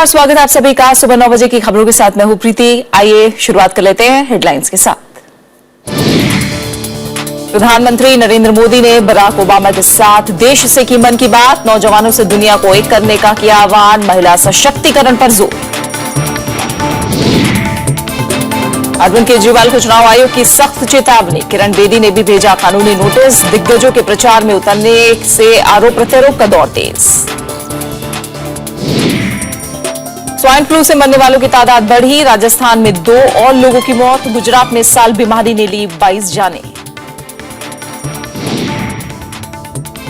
नमस्कार, स्वागत है आप सभी का सुबह 9 बजे की खबरों के साथ। मैं हूं प्रीति। आइए शुरुआत कर लेते हैं हेडलाइंस के साथ। प्रधानमंत्री नरेंद्र मोदी ने बराक ओबामा के साथ देश से की मन की बात। नौजवानों से दुनिया को एक करने का किया आह्वान। महिला सशक्तिकरण पर जोर। अरविंद केजरीवाल को चुनाव आयोग की सख्त चेतावनी। किरण बेदी ने भी भेजा कानूनी नोटिस। दिग्गजों के प्रचार में उतरने से आरोप प्रत्यारोप का दौर तेज। स्वाइन फ्लू से मरने वालों की तादाद बढ़ी। राजस्थान में 2 और लोगों की मौत। गुजरात में इस साल बीमारी ने ली 22 जानें।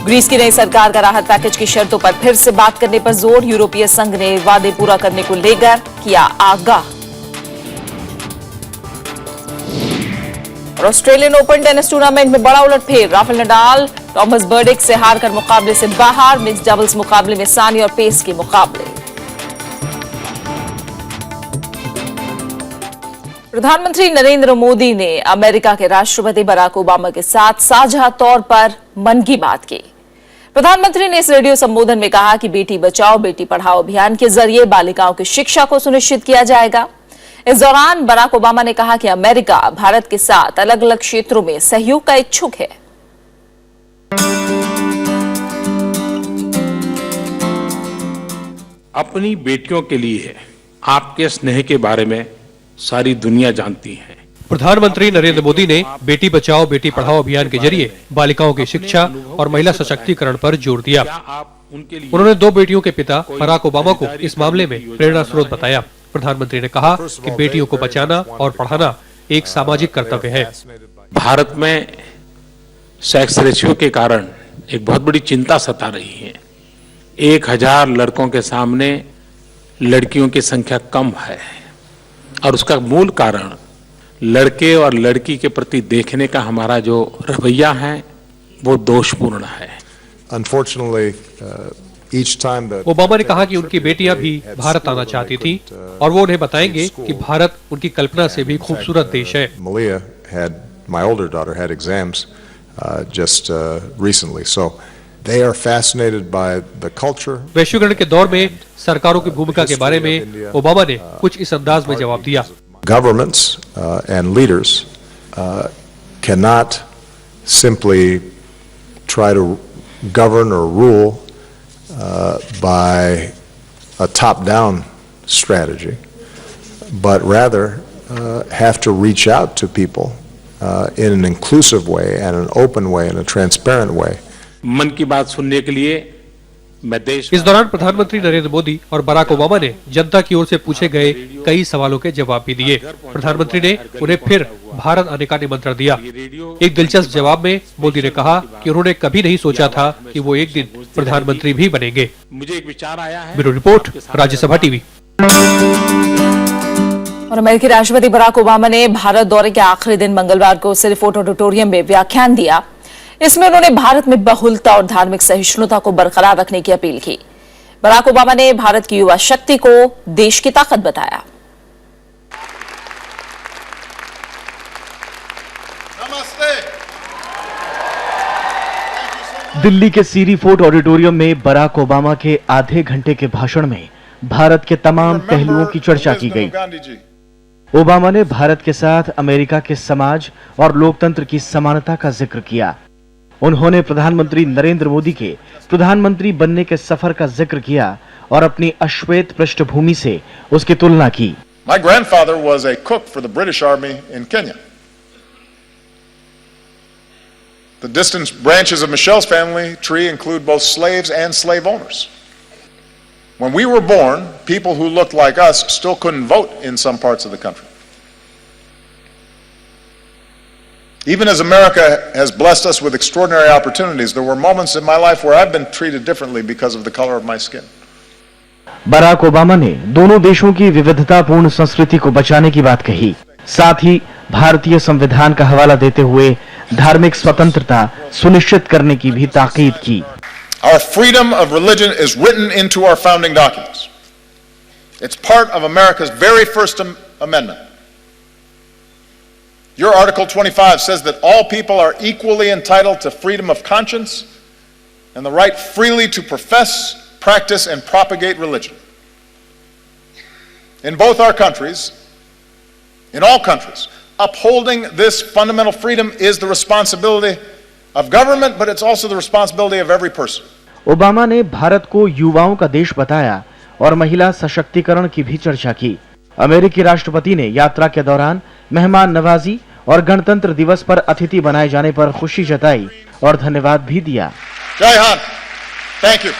ग्रीस की नई सरकार का राहत पैकेज की शर्तों पर फिर से बात करने पर जोर। यूरोपीय संघ ने वादे पूरा करने को लेकर किया आगाह। और ऑस्ट्रेलियन ओपन टेनिस टूर्नामेंट में बड़ा उलटफेर। राफेल नडाल टॉमस बर्डिक से हारकर मुकाबले से बाहर। मिक्स डबल्स मुकाबले में सानी और पेस के मुकाबले। प्रधानमंत्री नरेंद्र मोदी ने अमेरिका के राष्ट्रपति बराक ओबामा के साथ साझा तौर पर मन की बात की। प्रधानमंत्री ने इस रेडियो संबोधन में कहा कि बेटी बचाओ बेटी पढ़ाओ अभियान के जरिए बालिकाओं की शिक्षा को सुनिश्चित किया जाएगा। इस दौरान बराक ओबामा ने कहा कि अमेरिका भारत के साथ अलग अलग क्षेत्रों में सहयोग का इच्छुक है। अपनी बेटियों के लिए आपके स्नेह के बारे में सारी दुनिया जानती है। प्रधानमंत्री नरेंद्र मोदी ने बेटी बचाओ बेटी पढ़ाओ अभियान के जरिए बालिकाओं की शिक्षा और महिला सशक्तिकरण पर जोर दिया। उन्होंने 2 बेटियों के पिता बराक ओबामा को इस मामले में प्रेरणा स्रोत बताया। प्रधानमंत्री ने कहा कि बेटियों को बचाना और पढ़ाना एक सामाजिक कर्तव्य है। भारत में सेक्स रेशियो के कारण एक बहुत बड़ी चिंता सता रही है। 1000 लड़कों के सामने लड़कियों की संख्या कम है और उसका मूल कारण लड़के और लड़की के प्रति देखने का हमारा जो रवैया है वो दोषपूर्ण है। ओबामा ने कहा कि उनकी बेटियां भी भारत आना चाहती थी और वो उन्हें बताएंगे कि भारत उनकी कल्पना से भी खूबसूरत देश है। My older daughter had exams just recently, so they are fascinated by the culture. वैश्वीकरण के दौर में सरकारों की भूमिका के बारे में ओबामा ने कुछ इस अंदाज में जवाब दिया। Governments and leaders cannot simply try to govern or rule by a top-down strategy, but rather have to reach out to people in an inclusive way and an open way and a transparent way. मन की बात सुनने के लिए मैं देश। इस दौरान प्रधानमंत्री नरेंद्र मोदी और बराक ओबामा ने जनता की ओर से पूछे गए कई सवालों के जवाब भी दिए। प्रधानमंत्री ने उन्हें फिर भारत आने का निमंत्रण दिया। एक दिलचस्प जवाब में मोदी ने कहा कि उन्होंने कभी नहीं सोचा था कि वो एक दिन प्रधानमंत्री भी बनेंगे। मुझे एक विचार आया है। Bureau report, Rajya Sabha TV. और अमेरिकी राष्ट्रपति बराक ओबामा ने भारत दौरे के आखिरी दिन मंगलवार को सिलिफोर्ट ऑडिटोरियम में व्याख्यान दिया। इसमें उन्होंने भारत में बहुलता और धार्मिक सहिष्णुता को बरकरार रखने की अपील की। बराक ओबामा ने भारत की युवा शक्ति को देश की ताकत बताया। नमस्ते। दिल्ली के सिलिफोर्ट ऑडिटोरियम में बराक ओबामा के आधे घंटे के भाषण में भारत के तमाम पहलुओं की चर्चा की गई। ओबामा ने भारत के साथ अमेरिका के समाज और लोकतंत्र की समानता का जिक्र किया। उन्होंने प्रधानमंत्री नरेंद्र मोदी के प्रधानमंत्री बनने के सफर का जिक्र किया और अपनी अश्वेत पृष्ठभूमि से उसकी तुलना की। My grandfather was a cook for the British Army in Kenya. The distant branches of Michelle's family tree include both slaves and slave owners. When we were born, people who looked like us still couldn't vote in some parts of the country. Even as America has blessed us with extraordinary opportunities, there were moments in my life where I've been treated differently because of the color of my skin. Barack Obama ने दोनों देशों की विविधतापूर्ण संस्कृति को बचाने की बात कही। साथ ही भारतीय संविधान का हवाला देते हुए धार्मिक स्वतंत्रता सुनिश्चित करने की भी ताकीद की। Our freedom of religion is written into our founding documents. It's part of America's very first amendment. Your Article 25 says that all people are equally entitled to freedom of conscience and the right freely to profess, practice, and propagate religion. In both our countries, in all countries, upholding this fundamental freedom is the responsibility of government, but it's also the responsibility of every person. Obama ने भारत को युवाओं का देश बताया और महिला सशक्तिकरण की भी चर्चा की। अमेरिकी राष्ट्रपति ने यात्रा के दौरान मेहमान नवाजी और गणतंत्र दिवस पर अतिथि बनाए जाने पर खुशी जताई और धन्यवाद भी दिया। जय हिंद, थैंक यू,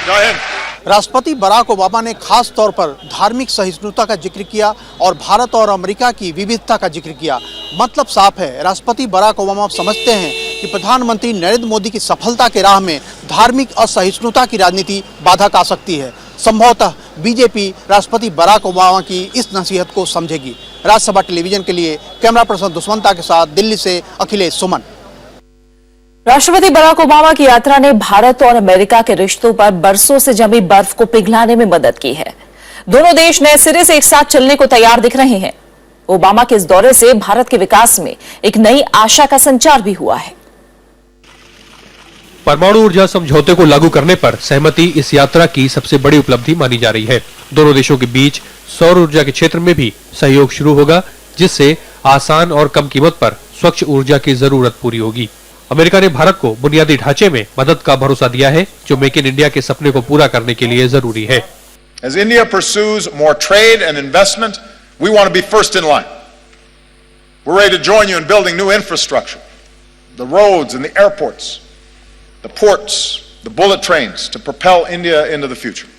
जय हिंद। राष्ट्रपति बराक ओबामा ने खास तौर पर धार्मिक सहिष्णुता का जिक्र किया और भारत और अमेरिका की विविधता का जिक्र किया। मतलब साफ है, राष्ट्रपति बराक ओबामा समझते हैं कि प्रधानमंत्री नरेंद्र मोदी की सफलता के राह में धार्मिक असहिष्णुता की राजनीति बाधक आ सकती है। संभवतः बीजेपी राष्ट्रपति बराक ओबामा की इस नसीहत को समझेगी। राज्यसभा टेलीविजन के लिए कैमरा पर्सन दुष्मंता के साथ दिल्ली से अखिलेश सुमन। राष्ट्रपति बराक ओबामा की यात्रा ने भारत और अमेरिका के रिश्तों पर बरसों से जमी बर्फ को पिघलाने में मदद की है। दोनों देश नए सिरे से एक साथ चलने को तैयार दिख रहे हैं। ओबामा के इस दौरे से भारत के विकास में एक नई आशा का संचार भी हुआ है। परमाणु ऊर्जा समझौते को लागू करने पर सहमति इस यात्रा की सबसे बड़ी उपलब्धि मानी जा रही है। दोनों देशों के बीच सौर ऊर्जा के क्षेत्र में भी सहयोग शुरू होगा, जिससे आसान और कम कीमत पर स्वच्छ ऊर्जा की जरूरत पूरी होगी। अमेरिका ने भारत को बुनियादी ढांचे में मदद का भरोसा दिया है, जो मेक इन इंडिया के सपने को पूरा करने के लिए जरूरी है। As India pursues more trade and investment, we want to be first in line. We're ready to join you in building new infrastructure, the roads and the airports, the ports, the bullet trains to propel India into the future.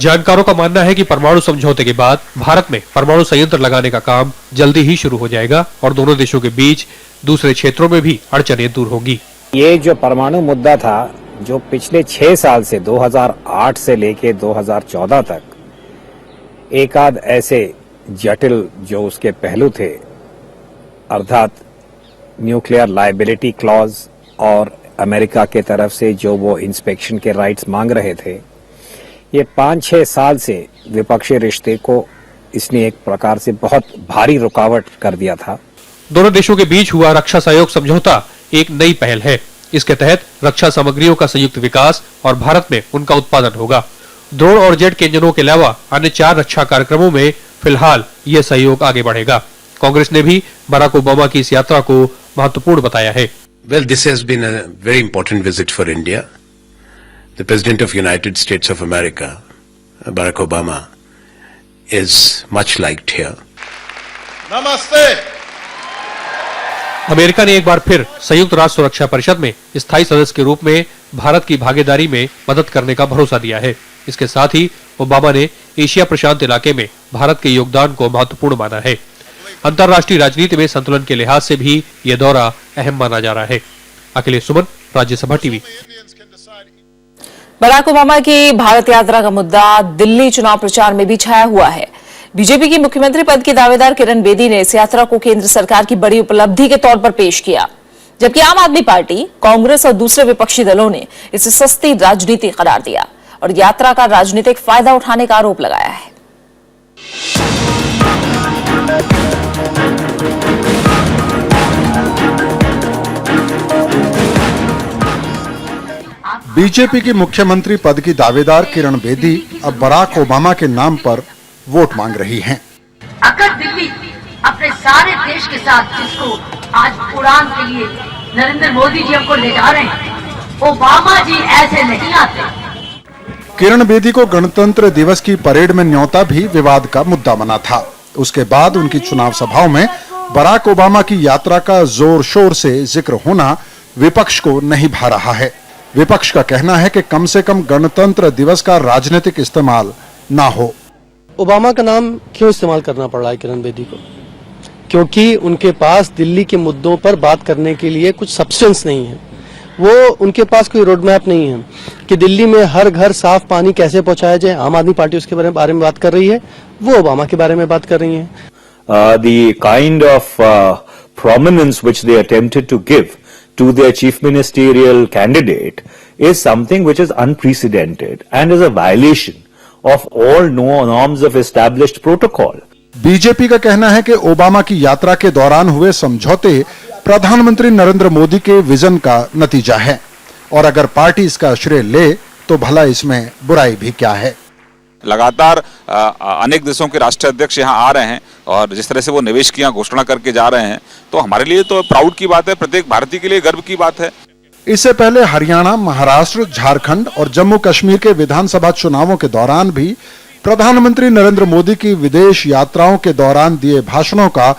जानकारों का मानना है कि परमाणु समझौते के बाद भारत में परमाणु संयंत्र लगाने का काम जल्दी ही शुरू हो जाएगा और दोनों देशों के बीच दूसरे क्षेत्रों में भी अड़चनें दूर होंगी। ये जो परमाणु मुद्दा था, जो पिछले 6 साल से 2008 से लेके 2014 तक एक आध ऐसे जटिल जो उसके पहलू थे, अर्थात न्यूक्लियर लायबिलिटी क्लॉज और अमेरिका के तरफ से जो वो इंस्पेक्शन के राइट्स मांग रहे थे, ये 5-6 साल से विपक्षी रिश्ते को इसने एक प्रकार से बहुत भारी रुकावट कर दिया था। दोनों देशों के बीच हुआ रक्षा सहयोग समझौता एक नई पहल है। इसके तहत रक्षा सामग्रियों का संयुक्त विकास और भारत में उनका उत्पादन होगा। ड्रोन और जेट के इंजनों के अलावा अन्य 4 रक्षा कार्यक्रमों में फिलहाल ये सहयोग आगे बढ़ेगा। कांग्रेस ने भी बराक ओबामा की इस यात्रा को महत्वपूर्ण बताया है। Well, this has been a very important visit for India. The President of United States of America, Barack Obama, is much liked here. Namaste. America ने एक बार फिर संयुक्त राष्ट्र सुरक्षा परिषद में स्थायी सदस्य के रूप में भारत की भागीदारी में मदद करने का भरोसा दिया है। इसके साथ ही ओबामा ने एशिया प्रशांत इलाके में भारत के योगदान को महत्वपूर्ण माना है। अंतर्राष्ट्रीय राजनीति में संतुलन के लिहाज से भी यह दौरा अहम माना जा रहा है। अखिलेश सुमन, राज्यसभा टीवी। बराक ओबामा की भारत यात्रा का मुद्दा दिल्ली चुनाव प्रचार में भी छाया हुआ है। बीजेपी की मुख्यमंत्री पद की दावेदार किरण बेदी ने इस यात्रा को केंद्र सरकार की बड़ी उपलब्धि के तौर पर पेश किया, जबकि आम आदमी पार्टी, कांग्रेस और दूसरे विपक्षी दलों ने इसे सस्ती राजनीति करार दिया और यात्रा का राजनीतिक फायदा उठाने का आरोप लगाया है। बीजेपी की मुख्यमंत्री पद की दावेदार किरण बेदी अब बराक ओबामा के नाम पर वोट मांग रही हैं। अगर दिल्ली अपने सारे देश के साथ, जिसको आज उड़ान के लिए नरेंद्र मोदी जी हमको ले जा रहे हैं, ओबामा जी ऐसे नहीं आते। किरण बेदी को गणतंत्र दिवस की परेड में न्योता भी विवाद का मुद्दा बना था। उसके बाद उनकी चुनाव सभाओं में बराक ओबामा की यात्रा का जोर शोर से जिक्र होना विपक्ष को नहीं भा रहा है। विपक्ष का कहना है कि कम से कम गणतंत्र दिवस का राजनीतिक इस्तेमाल ना हो। ओबामा का नाम क्यों इस्तेमाल करना पड़ रहा है किरण बेदी को? क्योंकि उनके पास दिल्ली के मुद्दों पर बात करने के लिए कुछ सब्सटेंस नहीं है। वो उनके पास कोई रोड मैप नहीं है कि दिल्ली में हर घर साफ पानी कैसे पहुंचाया जाए। आम आदमी पार्टी उसके बारे में बात कर रही है, वो ओबामा के बारे में बात कर रही है। The kind of prominence which they attempted to give to their chief ministerial candidate is something which is unprecedented and is a violation of all norms of established protocol. BJP का कहना है कि ओबामा की यात्रा के दौरान हुए समझौते प्रधानमंत्री नरेंद्र मोदी के विजन का नतीजा है और अगर पार्टी इसका श्रेय ले तो भला इसमें बुराई भी क्या है। लगातार अनेक देशों के राष्ट्राध्यक्ष यहाँ आ रहे हैं और जिस तरह से वो निवेश की यहाँ घोषणा करके जा रहे हैं, तो हमारे लिए तो प्राउड की बात है, प्रत्येक भारतीय के लिए गर्व की बात है। इससे पहले हरियाणा, महाराष्ट्र, झारखंड और जम्मू कश्मीर के विधानसभा चुनावों के दौरान भी प्रधानमंत्री नरेंद्र मोदी की विदेश यात्राओं के दौरान दिए भाषणों का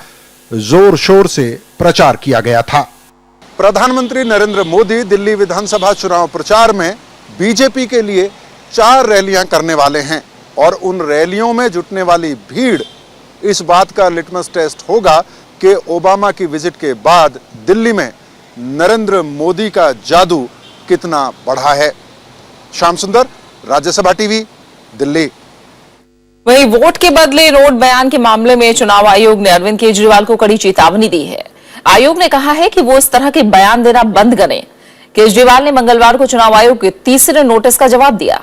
जोर शोर से प्रचार किया गया था। प्रधानमंत्री नरेंद्र मोदी दिल्ली विधानसभा चुनाव प्रचार में बीजेपी के लिए 4 रैलियां करने वाले हैं और उन रैलियों में जुटने वाली भीड़ इस बात का लिटमस टेस्ट होगा कि ओबामा की विजिट के बाद दिल्ली में नरेंद्र मोदी का जादू कितना बढ़ा है। श्याम सुंदर, राज्यसभा टीवी, दिल्ली। वहीं वोट के बदले नोट बयान के मामले में चुनाव आयोग ने अरविंद केजरीवाल को कड़ी चेतावनी दी है। आयोग ने कहा है कि वो इस तरह के बयान देना बंद करें। केजरीवाल ने मंगलवार को चुनाव आयोग के तीसरे नोटिस का जवाब दिया।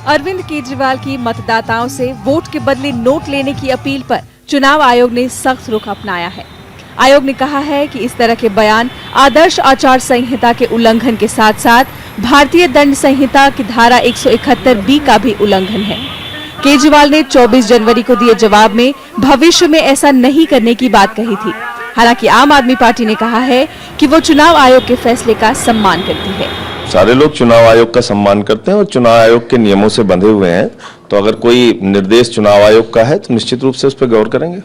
अरविंद केजरीवाल की मतदाताओं से वोट के बदले नोट लेने की अपील पर चुनाव आयोग ने सख्त रुख अपनाया है। आयोग ने कहा है कि इस तरह के बयान आदर्श आचार संहिता के उल्लंघन के साथ साथ भारतीय दंड संहिता की धारा 171B का भी उल्लंघन है। केजरीवाल ने 24 जनवरी को दिए जवाब में भविष्य में ऐसा नहीं करने की बात कही थी। हालांकि आम आदमी पार्टी ने कहा है कि वो चुनाव आयोग के फैसले का सम्मान करती है। सारे लोग चुनाव आयोग का सम्मान करते हैं और चुनाव आयोग के नियमों से बंधे हुए हैं, तो अगर कोई निर्देश चुनाव आयोग का है तो निश्चित रूप से उस पर गौर करेंगे।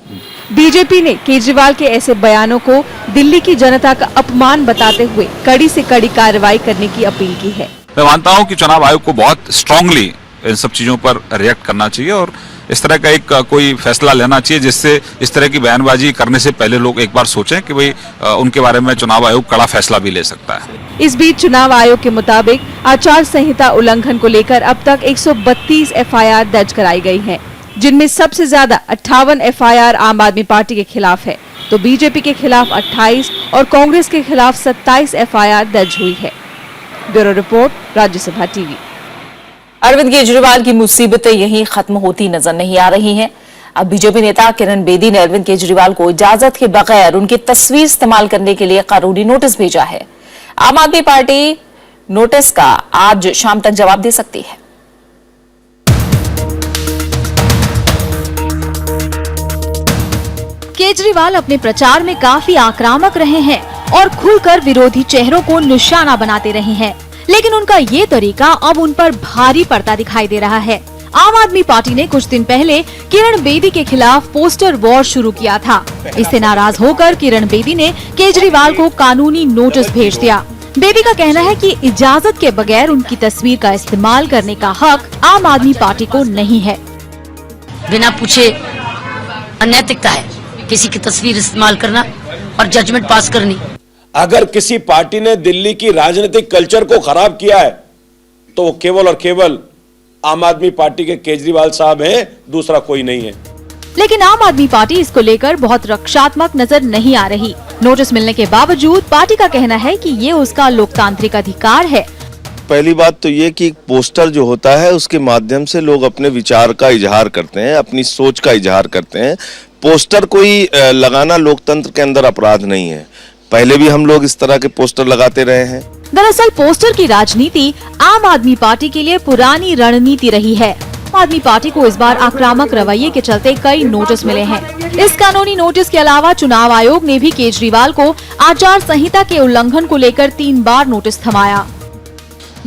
बीजेपी ने केजरीवाल के ऐसे बयानों को दिल्ली की जनता का अपमान बताते हुए कड़ी से कड़ी कार्रवाई करने की अपील की है। मैं मानता हूं कि चुनाव आयोग को बहुत स्ट्रांगली इन सब चीजों पर रिएक्ट करना चाहिए और इस तरह का एक कोई फैसला लेना चाहिए जिससे इस तरह की बयानबाजी करने से पहले लोग एक बार सोचें कि भाई उनके बारे में चुनाव आयोग कड़ा फैसला भी ले सकता है। इस बीच चुनाव आयोग के मुताबिक आचार संहिता उल्लंघन को लेकर अब तक 132 एफआईआर दर्ज कराई गई हैं, जिनमें सबसे ज्यादा 58 एफआईआर आम आदमी पार्टी के खिलाफ है, तो बीजेपी के खिलाफ 28 और कांग्रेस के खिलाफ 27 एफआईआर दर्ज हुई है। Bureau report, Rajya Sabha TV. Arvind Kejriwal की मुसीबतें यहीं खत्म होती नजर नहीं आ रही हैं। अब बीजेपी नेता किरण बेदी ने अरविंद केजरीवाल को इजाजत के बगैर उनकी तस्वीर इस्तेमाल करने के लिए कानूनी नोटिस भेजा है। आम आदमी पार्टी नोटिस का आज शाम तक जवाब दे सकती है। केजरीवाल अपने प्रचार में काफी आक्रामक रहे हैं और खुलकर विरोधी चेहरों को निशाना बनाते रहे हैं, लेकिन उनका ये तरीका अब उन पर भारी पड़ता दिखाई दे रहा है। आम आदमी पार्टी ने कुछ दिन पहले किरण बेदी के खिलाफ पोस्टर वॉर शुरू किया था। इससे नाराज होकर किरण बेदी ने केजरीवाल को कानूनी नोटिस भेज दिया। बेदी का कहना है कि इजाजत के बगैर उनकी तस्वीर का इस्तेमाल करने का हक आम आदमी पार्टी को नहीं है। बिना पूछे अनैतिकता है किसी की तस्वीर इस्तेमाल करना और जजमेंट पास करनी। अगर किसी पार्टी ने दिल्ली की राजनीतिक कल्चर को खराब किया है तो वो केवल और केवल आम आदमी पार्टी के केजरीवाल साहब हैं, दूसरा कोई नहीं है। लेकिन आम आदमी पार्टी इसको लेकर बहुत रक्षात्मक नजर नहीं आ रही। नोटिस मिलने के बावजूद पार्टी का कहना है कि ये उसका लोकतांत्रिक अधिकार है। पहली बात तो ये कि पोस्टर जो होता है उसके माध्यम से लोग अपने विचार का इजहार करते हैं, अपनी सोच का इजहार करते हैं। पोस्टर कोई लगाना लोकतंत्र के अंदर अपराध नहीं है। पहले भी हम लोग इस तरह के पोस्टर लगाते रहे हैं। दरअसल पोस्टर की राजनीति आम आदमी पार्टी के लिए पुरानी रणनीति रही है। आम आदमी पार्टी को इस बार आक्रामक रवैये के चलते कई नोटिस मिले हैं। इस कानूनी नोटिस के अलावा चुनाव आयोग ने भी केजरीवाल को आचार संहिता के उल्लंघन को लेकर 3 बार नोटिस थमाया।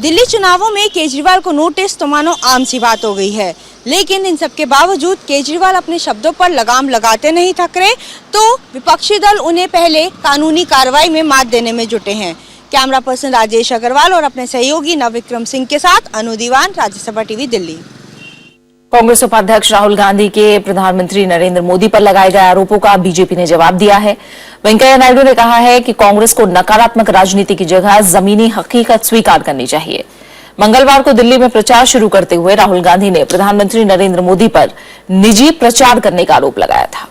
दिल्ली चुनावों में केजरीवाल को नोटिस तो मानो आम सी बात हो गई है, लेकिन इन सब के बावजूद केजरीवाल अपने शब्दों पर लगाम लगाते नहीं थक रहे, तो विपक्षी दल उन्हें पहले कानूनी कार्रवाई में मात देने में जुटे हैं। कैमरा पर्सन राजेश अग्रवाल और अपने सहयोगी नवविक्रम सिंह के साथ अनु दीवान, राज्यसभा टीवी, दिल्ली। कांग्रेस उपाध्यक्ष राहुल गांधी के प्रधानमंत्री नरेंद्र मोदी पर लगाए गए आरोपों का बीजेपी ने जवाब दिया है। वेंकैया नायडू ने कहा है कि कांग्रेस को नकारात्मक राजनीति की जगह जमीनी हकीकत स्वीकार करनी चाहिए। मंगलवार को दिल्ली में प्रचार शुरू करते हुए राहुल गांधी ने प्रधानमंत्री नरेंद्र मोदी पर निजी प्रचार करने का आरोप लगाया था।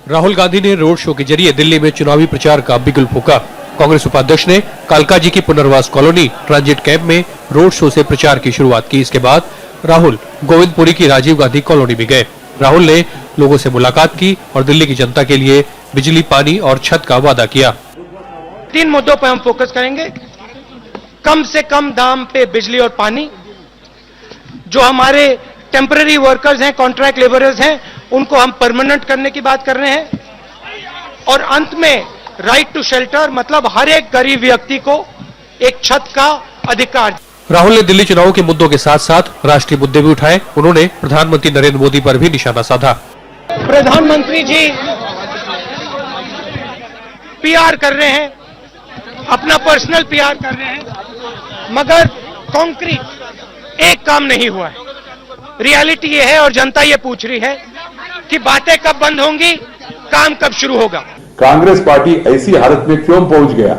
राहुल गांधी ने रोड शो के जरिए दिल्ली में चुनावी प्रचार का बिगुल फूंका। कांग्रेस उपाध्यक्ष ने कालका जी की पुनर्वास कॉलोनी ट्रांजिट कैंप में रोड शो से प्रचार की शुरुआत की। इसके बाद राहुल गोविंदपुरी की राजीव गांधी कॉलोनी में गए। राहुल ने लोगों से मुलाकात की और दिल्ली की जनता के लिए बिजली, पानी और छत का वादा किया। 3 मुद्दों पर हम फोकस करेंगे। कम से कम दाम पे बिजली और पानी, जो हमारे टेम्पररी वर्कर्स हैं, कॉन्ट्रैक्ट लेबरर्स हैं, उनको हम परमानेंट करने की बात कर रहे हैं, और अंत में राइट टू शेल्टर, मतलब हर एक गरीब व्यक्ति को एक छत का अधिकार। राहुल ने दिल्ली चुनाव के मुद्दों के साथ साथ राष्ट्रीय मुद्दे भी उठाए। उन्होंने प्रधानमंत्री नरेंद्र मोदी पर भी निशाना साधा। प्रधानमंत्री जी पीआर कर रहे हैं, अपना पर्सनल पीआर कर रहे हैं, मगर कॉन्क्रीट एक काम नहीं हुआ है। रियलिटी ये है और जनता ये पूछ रही है कि बातें कब बंद होंगी, काम कब शुरू होगा। कांग्रेस पार्टी ऐसी हालत में क्यों पहुंच गया?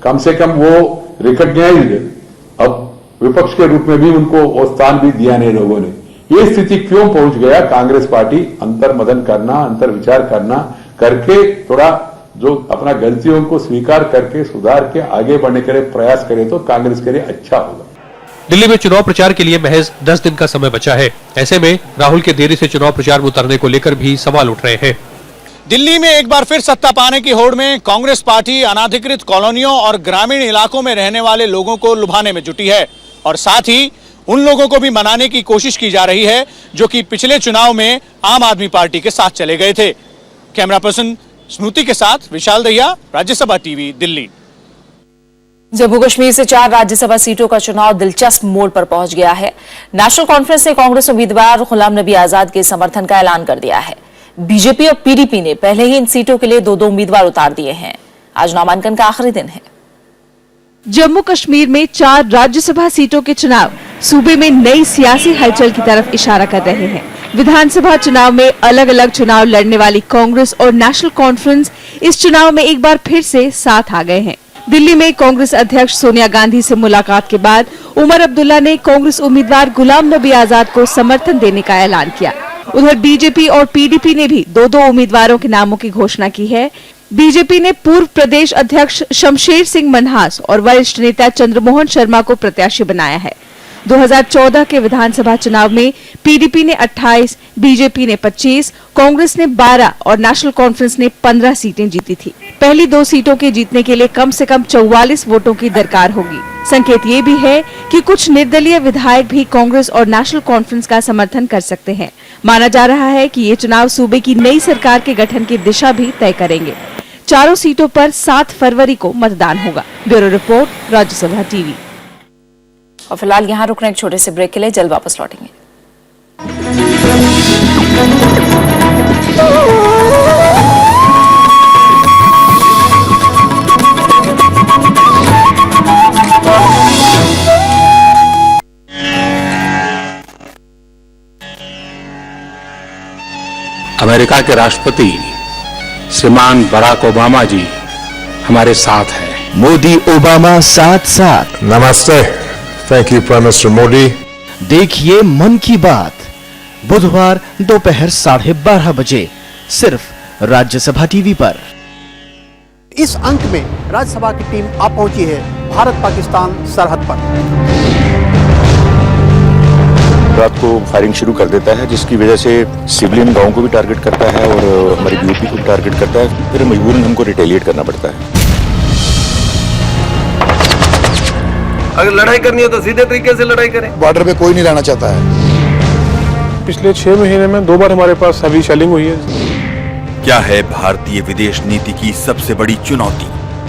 कम से कम वो रिकॉग्नाइज्ड, अब विपक्ष के रूप में भी उनको वो स्थान भी दिया नहीं लोगों ने। ये स्थिति क्यों पहुंच गया? कांग्रेस पार्टी अंतर्मदन करना, अंतर विचार करना करके थोड़ा जो अपना गलतियों को स्वीकार करके सुधार के आगे बढ़ने के लिए प्रयास करे तो कांग्रेस के लिए अच्छा होगा। दिल्ली में चुनाव प्रचार के लिए महज 10 दिन का समय बचा है। ऐसे में राहुल के देरी से चुनाव प्रचार में उतरने को लेकर भी सवाल उठ रहे हैं। दिल्ली में एक बार फिर सत्ता पाने की होड़ में कांग्रेस पार्टी अनाधिकृत कॉलोनियों और ग्रामीण इलाकों में रहने वाले लोगों को लुभाने में जुटी है, और साथ ही उन लोगों को भी मनाने की कोशिश की जा रही है जो कि पिछले चुनाव में आम आदमी पार्टी के साथ चले गए थे। कैमरा पर्सन स्मृति के साथ विशाल दहिया, राज्यसभा टीवी, दिल्ली। जम्मू कश्मीर से 4 राज्यसभा सीटों का चुनाव दिलचस्प मोड़ पर पहुंच गया है। नेशनल कॉन्फ्रेंस ने कांग्रेस उम्मीदवार गुलाम नबी आजाद के समर्थन का ऐलान कर दिया है। बीजेपी और पीडीपी ने पहले ही इन सीटों के लिए 2-2 उम्मीदवार उतार दिए हैं। आज नामांकन का आखिरी दिन है। जम्मू कश्मीर में 4 राज्यसभा सीटों के चुनाव सूबे में नई सियासी हलचल की तरफ इशारा कर रहे हैं। विधानसभा चुनाव में अलग अलग चुनाव लड़ने वाली कांग्रेस और नेशनल कॉन्फ्रेंस इस चुनाव में एक बार फिर से साथ आ गए हैं। दिल्ली में कांग्रेस अध्यक्ष सोनिया गांधी से मुलाकात के बाद उमर अब्दुल्ला ने कांग्रेस उम्मीदवार गुलाम नबी आजाद को समर्थन देने का ऐलान किया। उधर बीजेपी और पीडीपी ने भी 2-2 उम्मीदवारों के नामों की घोषणा की है। बीजेपी ने पूर्व प्रदेश अध्यक्ष शमशेर सिंह मनहास और वरिष्ठ नेता चंद्रमोहन शर्मा को प्रत्याशी बनाया है। 2014 के विधानसभा चुनाव में पीडीपी ने 28, बीजेपी ने 25, कांग्रेस ने 12 और नेशनल कॉन्फ्रेंस ने 15 सीटें जीती थी। पहली 2 सीटों के जीतने के लिए कम से कम 44 वोटों की दरकार होगी। संकेत ये भी है कि कुछ निर्दलीय विधायक भी कांग्रेस और नेशनल कॉन्फ्रेंस का समर्थन कर सकते हैं। माना जा रहा है कि ये चुनाव सूबे की नई सरकार के गठन की दिशा भी तय करेंगे। चारों सीटों पर 7 फरवरी को मतदान होगा। Bureau report, Rajya Sabha TV. और फिलहाल यहाँ रुकना एक छोटे से ब्रेक के लिए, जल्द वापस लौटेंगे। अमेरिका के राष्ट्रपति श्रीमान बराक ओबामा जी हमारे साथ हैं। मोदी ओबामा साथ साथ। नमस्ते। Thank you prime minister Modi. देखिए मन की बात बुधवार दोपहर 12:30 बजे सिर्फ राज्यसभा टीवी पर। इस अंक में राज्यसभा की टीम आ पहुंची है भारत पाकिस्तान सरहद पर। रात को फायरिंग शुरू कर देता है, जिसकी वजह से सिविलियन गांव को भी टारगेट करता है और हमारी बीओपी को भी टारगेट करता है। फिर मजबूरन हमको रिटेलिएट करना पड़ता है। अगर लड़ाई करनी है तो सीधे तरीके से लड़ाई करें। बॉर्डर पे कोई नहीं रहना चाहता है। पिछले 6 महीने में 2 बार हमारे पास हैवी शेलिंग हुई है। क्या है भारतीय विदेश नीति की सबसे बड़ी चुनौती?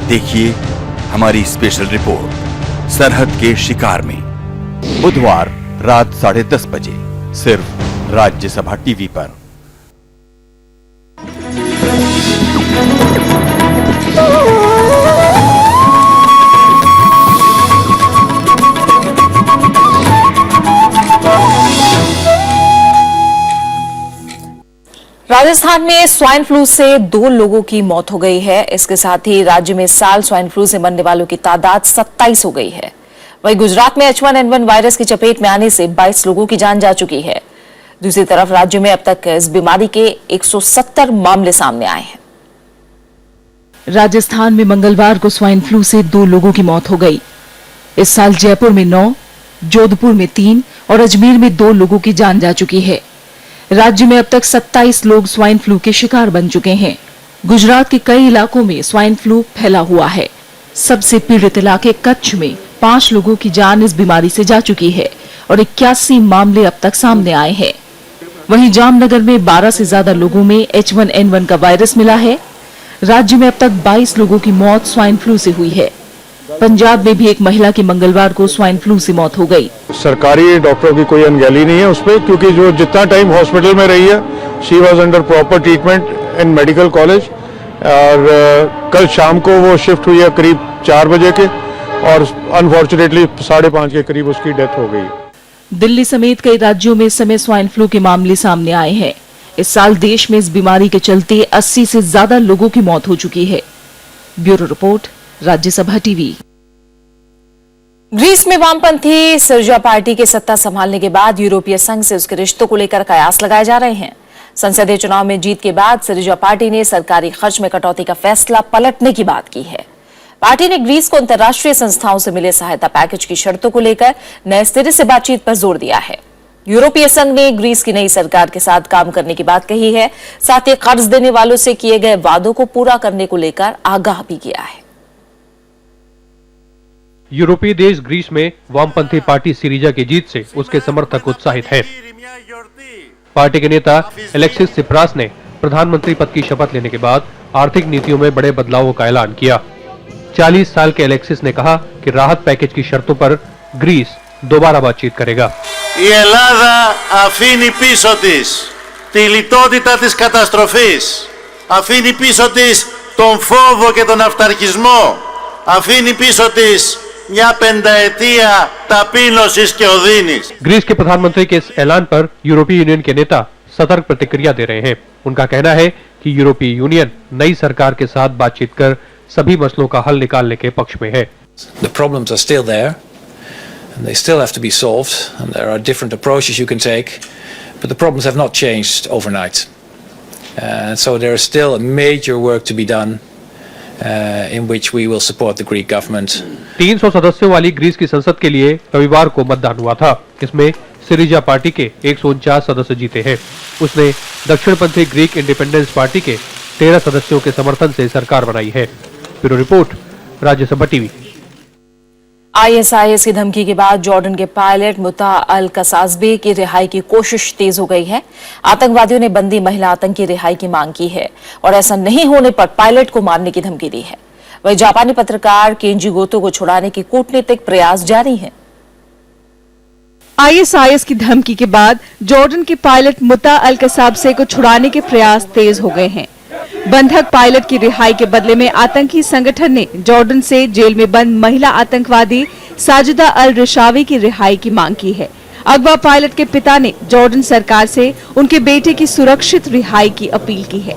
देखिए हमारी स्पेशल रिपोर्ट सरहद के शिकार में, बुधवार रात 10:30 बजे सिर्फ राज्यसभा टीवी पर। राजस्थान में स्वाइन फ्लू से 2 लोगों की मौत हो गई है। इसके साथ ही राज्य में इस साल स्वाइन फ्लू से मरने वालों की तादाद 27 हो गई है। वहीं गुजरात में H1N1 वायरस की चपेट में आने से 22 लोगों की जान जा चुकी है। दूसरी तरफ राज्य में अब तक इस बीमारी के 170 मामले सामने आए हैं। राजस्थान में मंगलवार को स्वाइन फ्लू से 2 लोगों की मौत हो गई। इस साल जयपुर में 9, जोधपुर में 3 और अजमेर में 2 लोगों की जान जा चुकी है। राज्य में अब तक 27 लोग स्वाइन फ्लू के शिकार बन चुके हैं। गुजरात के कई इलाकों में स्वाइन फ्लू फैला हुआ है। सबसे पीड़ित इलाके कच्छ में 5 लोगों की जान इस बीमारी से जा चुकी है और 81 मामले अब तक सामने आए हैं। वहीं जामनगर में 12 से ज्यादा लोगों में H1N1 का वायरस मिला है। राज्य में अब तक 22 लोगों की मौत स्वाइन फ्लू से हुई है। पंजाब में भी एक महिला की मंगलवार को स्वाइन फ्लू से मौत हो गई। सरकारी डॉक्टरों की कोई अनगहली नहीं है उस पर, क्योंकि जो जितना टाइम हॉस्पिटल में रही है, she was under proper treatment in medical college. और कल शाम को वो शिफ्ट हुई है करीब 4 बजे के, और अनफॉर्चुनेटली 5:30 के करीब उसकी डेथ हो गई। दिल्ली समेत कई राज्यों में इस समय स्वाइन फ्लू के मामले सामने आए हैं। इस साल देश में इस बीमारी के चलते 80 से ज्यादा लोगों की मौत हो चुकी है। Bureau report, Rajya Sabha TV. Greece में वामपंथी सिरिजा पार्टी के सत्ता संभालने के बाद यूरोपीय संघ से उसके रिश्तों को लेकर कयास लगाए जा रहे हैं। संसदीय चुनाव में जीत के बाद सिरिजा पार्टी ने सरकारी खर्च में कटौती का फैसला पलटने की बात की है। पार्टी ने ग्रीस को अंतर्राष्ट्रीय संस्थाओं से मिले सहायता पैकेज की शर्तों को लेकर नए सिरे से बातचीत पर जोर दिया है। यूरोपीय संघ ने ग्रीस की नई सरकार के साथ काम करने की बात कही है, साथ ही कर्ज देने वालों से किए गए वादों को पूरा करने को लेकर आगाह भी किया है। यूरोपीय देश ग्रीस में वामपंथी पार्टी सिरिजा की जीत से उसके समर्थक उत्साहित हैं। पार्टी के नेता एलेक्सिस सिप्रास ने प्रधानमंत्री पद की शपथ लेने के बाद आर्थिक नीतियों में बड़े बदलावों का ऐलान किया। 40 साल के एलेक्सिस ने कहा कि राहत पैकेज की शर्तों पर ग्रीस दोबारा बातचीत करेगा। Η Ελλάδα αφήνει πίσω της τη λιτότητα της καταστροφής, αφήνει πίσω της τον φόβο και τον αυταρχισμό, αφήνει πίσω της μια πενταετία ταπείνωσης και οδύνης। ग्रीस के प्रधानमंत्री के इस ऐलान पर यूरोपीय यूनियन के नेता सतर्क प्रतिक्रिया दे रहे हैं। उनका कहना है कि यूरोपीय यूनियन नई सरकार के साथ बातचीत कर सभी मसलों का हल निकालने के पक्ष में है। The problems are still there and they still have to be solved, and there are different approaches you can take, but the problems have not changed overnight. So there is still a major work to be done in which we will support the Greek government. 300 सदस्यों वाली Greece की संसद के लिए रविवार को मतदान हुआ था। इसमें सिरिजा पार्टी के 149 सदस्य जीते हैं। उसने दक्षिणपंथी ग्रीक इंडिपेंडेंस पार्टी के 13 सदस्यों के समर्थन से सरकार बनाई है। Bureau report, Rajya Sabha TV. ISIS की धमकी के बाद जॉर्डन के पायलट मुता अल कसासबे की रिहाई की कोशिश तेज हो गई है। आतंकवादियों ने बंदी महिला आतंकी रिहाई की मांग की है और ऐसा नहीं होने पर पायलट को मारने की धमकी दी है। वहीं जापानी पत्रकार केंजी गोतो को छुड़ाने के कूटनीतिक प्रयास जारी हैं। आईएसआईएस की धमकी के बाद जॉर्डन के पायलट मुता अल कसासबे को छुड़ाने के प्रयास तेज हो गए हैं। बंधक पायलट की रिहाई के बदले में आतंकी संगठन ने जॉर्डन से जेल में बंद महिला आतंकवादी साजिदा अल रिशावी की रिहाई की मांग की है। अगवा पायलट के पिता ने जॉर्डन सरकार से उनके बेटे की सुरक्षित रिहाई की अपील की है।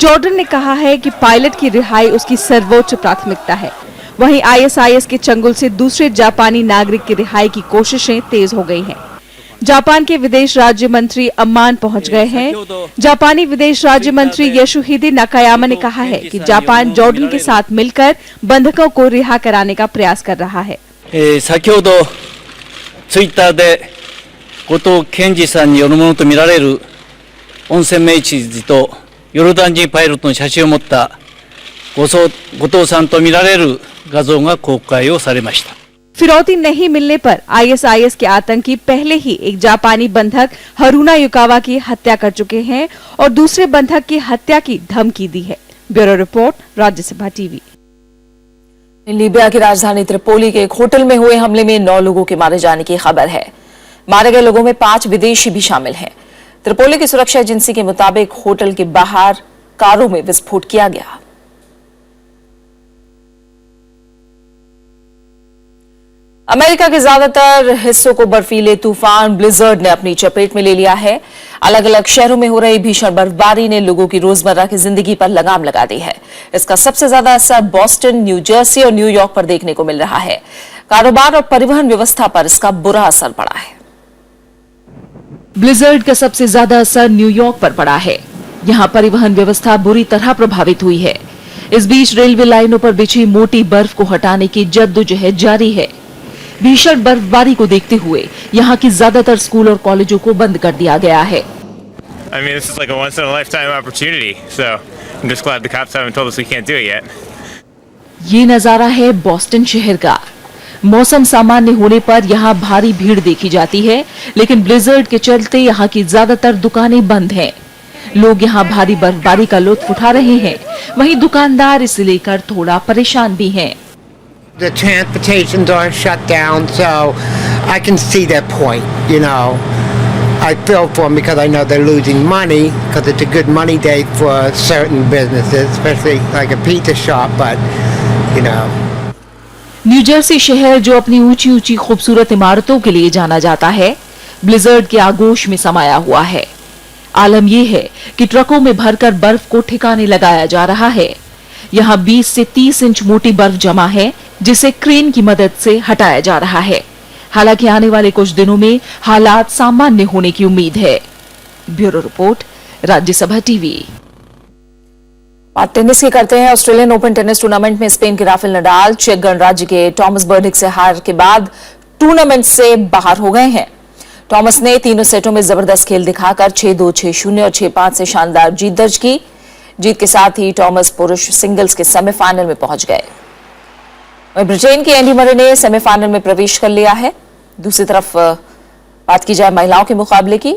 जॉर्डन ने कहा है कि पायलट की रिहाई उसकी सर्वोच्च प्राथमिकता है। वहीं आईएसआईएस के चंगुल से दूसरे जापानी नागरिक की रिहाई की कोशिशें तेज हो गई हैं। जापान के विदेश राज्य मंत्री अम्मान पहुंच गए हैं। जापानी विदेश राज्य मंत्री योशिहिदे नाकायामा ने कहा है कि जापान जॉर्डन के साथ मिलकर बंधकों को रिहा कराने का प्रयास कर रहा है। 先ほどツイッターで後藤健二さんによるものとみられる温泉名知事とヨルダン人パイロットの写真を持った後藤さんとみられる画像が公開をされました。 फिरौती नहीं मिलने पर आईएसआईएस के आतंकी पहले ही एक जापानी बंधक हरुना युकावा की हत्या कर चुके हैं और दूसरे बंधक की हत्या की धमकी दी है। Bureau report, Rajya Sabha TV. Libya की राजधानी त्रिपोली के एक होटल में हुए हमले में 9 लोगों के मारे जाने की खबर है। मारे गए लोगों में 5 विदेशी भी शामिल हैं। त्रिपोली की सुरक्षा एजेंसी के मुताबिक होटल के बाहर कारों में विस्फोट किया गया। अमेरिका के ज्यादातर हिस्सों को बर्फीले तूफान ब्लिजर्ड ने अपनी चपेट में ले लिया है। अलग अलग शहरों में हो रही भीषण बर्फबारी ने लोगों की रोजमर्रा की जिंदगी पर लगाम लगा दी है। इसका सबसे ज्यादा असर बॉस्टन, न्यू जर्सी और न्यूयॉर्क पर देखने को मिल रहा है। कारोबार और परिवहन व्यवस्था पर इसका बुरा असर पड़ा है। ब्लिजर्ड का सबसे ज्यादा असर न्यूयॉर्क पर पड़ा है। यहाँ परिवहन व्यवस्था बुरी तरह प्रभावित हुई है। इस बीच रेलवे लाइनों पर बिछी मोटी बर्फ को हटाने की जद्दोजहद जारी है। भीषण बर्फबारी को देखते हुए यहाँ की ज्यादातर स्कूल और कॉलेजों को बंद कर दिया गया है। I mean, this is like a once-in-a-lifetime opportunity, so I'm just glad the cops haven't told us we can't do it yet. ये नजारा है बॉस्टन शहर का। मौसम सामान्य होने पर यहाँ भारी भीड़ देखी जाती है, लेकिन ब्लिजर्ड के चलते यहाँ की ज्यादातर दुकानें बंद हैं। लोग यहाँ भारी बर्फबारी का लुत्फ उठा रहे हैं, वहीं दुकानदार इसे लेकर थोड़ा परेशान भी हैं। The transportations are shut down, so I can see their point, you know. I feel for them because I know they're losing money because it's a good money day for certain businesses, especially like a pizza shop, but, you know. New Jersey शहर जो अपनी ऊंची ऊंची खूबसूरत इमारतों के लिए जाना जाता है, ब्लिजर्ड के आगोश में समाया हुआ है। आलम यह है कि ट्रकों में भरकर बर्फ को ठिकाने लगाया जा रहा है। यहाँ 20 से 30 इंच मोटी बर्फ जमा है, जिसे क्रेन की मदद से हटाया जा रहा है। हालांकि आने वाले कुछ दिनों में हालात सामान्य होने की उम्मीद है। Bureau report, Rajya Sabha TV. बात टेनिस की करते हैं। ऑस्ट्रेलियन ओपन टेनिस टूर्नामेंट में स्पेन के राफेल नडाल चेक गणराज्य के टॉमस बर्डिक से हार के बाद टूर्नामेंट से बाहर हो गए हैं। टॉमस ने तीनों सेटों में जबरदस्त खेल दिखाकर 6-2, 6-0 और 6-5 से शानदार जीत दर्ज की। जीत के साथ ही टॉमस पुरुष सिंगल्स के सेमीफाइनल में पहुंच गए। वहीं ब्रिटेन की एंडी मरे ने सेमीफाइनल में प्रवेश कर लिया है। दूसरी तरफ बात की जाए महिलाओं के मुकाबले की,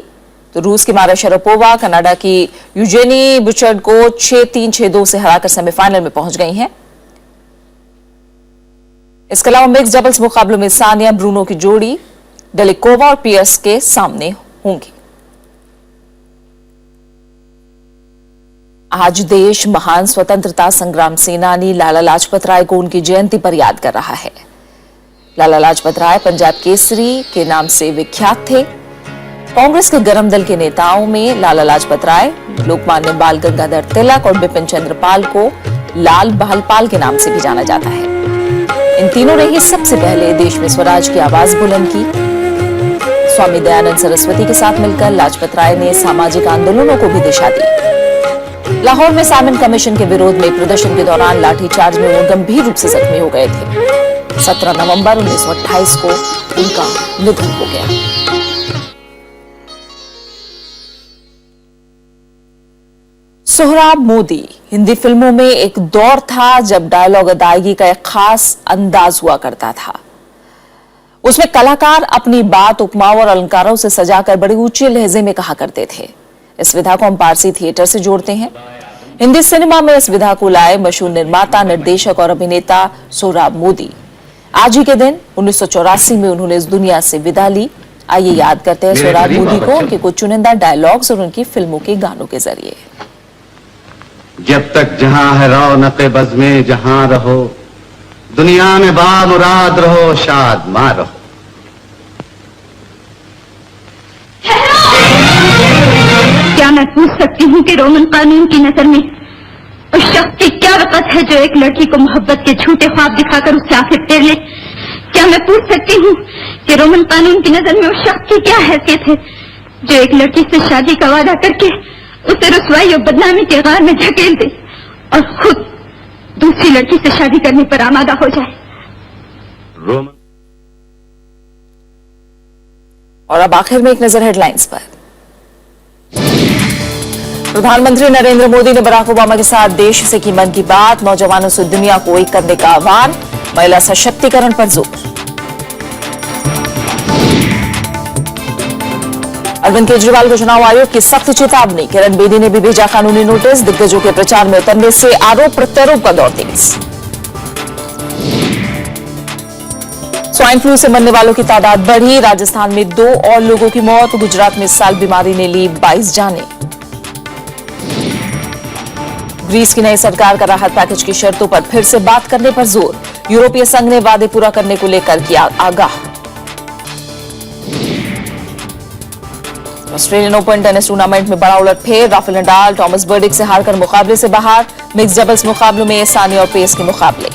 तो रूस की मारा शरापोवा कनाडा की यूजेनी बुचर्ड को 6-3, 6-2 से हराकर सेमीफाइनल में पहुंच गई हैं। इसके अलावा मिक्स डबल्स मुकाबलों में सानिया ब्रूनो की जोड़ी डेलिकोवा और पियर्स के सामने होंगी। आज देश महान स्वतंत्रता संग्राम सेनानी लाला लाजपत राय को उनकी जयंती पर याद कर रहा है। लाला लाजपत राय पंजाब केसरी के नाम से विख्यात थे। कांग्रेस के गरम दल के नेताओं में लाला लाजपत राय, लोकमान्य बाल गंगाधर तिलक और बिपिन चंद्र पाल को लाल बहलपाल के नाम से भी जाना जाता है। इन तीनों ने ही सबसे पहले देश में स्वराज की आवाज बुलंद की। स्वामी दयानंद सरस्वती के साथ मिलकर लाजपत राय ने सामाजिक आंदोलनों को भी दिशा दी। लाहौर में साइमन कमीशन के विरोध में प्रदर्शन के दौरान लाठीचार्ज में वो गंभीर रूप से जख्मी हो गए थे। 17 नवंबर 1928 को उनका निधन हो गया। सोहराब मोदी हिंदी फिल्मों में एक दौर था जब डायलॉग अदायगी का एक खास अंदाज हुआ करता था। उसमें कलाकार अपनी बात उपमाओं और अलंकारों से सजाकर बड़े ऊंचे लहजे में कहा करते थे। इस विधा को हम पारसी थिएटर से जोड़ते हैं। हिंदी सिनेमा में इस विधा को लाए मशहूर निर्माता, निर्देशक और अभिनेता सोहराब मोदी। आज ही के दिन 1984 में उन्होंने इस दुनिया से विदा ली। आइए याद करते हैं सोहराब मोदी को उनके कुछ चुनिंदा डायलॉग्स और उनकी फिल्मों के गानों के जरिए। जब तक जहां है रौनक़ बज़्मे जहां रहो, दुनिया में बामुराद रहो, शाद मां रहो। क्या मैं पूछ सकती हूँ कि रोमन कानून की नजर में उस शख्स की क्या वक़्त है जो एक लड़की को मोहब्बत के झूठे ख्वाब दिखाकर उससे आखिर फेर ले? क्या मैं पूछ सकती हूँ कि रोमन कानून की नजर में उस शख्स की क्या हैसियत है जो एक लड़की से शादी का वादा करके उसे रुसवाई और बदनामी के गार में धकेल दे और खुद दूसरी लड़की से शादी करने पर आमादा हो जाए। और अब आखिर में एक नजर हेडलाइंस पर। प्रधानमंत्री नरेंद्र मोदी ने बराक ओबामा के साथ देश से की मन की बात। नौजवानों से दुनिया को एक करने का आह्वान, महिला सशक्तिकरण पर जोर। अरविंद केजरीवाल को चुनाव आयोग की सख्त चेतावनी। किरण बेदी ने भी भेजा कानूनी नोटिस। दिग्गजों के प्रचार में उतरने से आरोप प्रत्यारोप का दौर तेज। स्वाइन फ्लू से मरने वालों की तादाद बढ़ी। राजस्थान में 2 और लोगों की मौत। गुजरात में इस साल बीमारी ने ली 22 जानें। ग्रीस की नई सरकार का राहत पैकेज की शर्तों पर फिर से बात करने पर जोर। यूरोपीय संघ ने वादे पूरा करने को लेकर किया आगाह। ऑस्ट्रेलियन ओपन टेनिस टूर्नामेंट में बड़ा उलटफेर। राफेल नडाल टॉमस बर्डिक से हारकर मुकाबले से बाहर। मिक्स डबल्स मुकाबलों में सानिया और पेस के मुकाबले।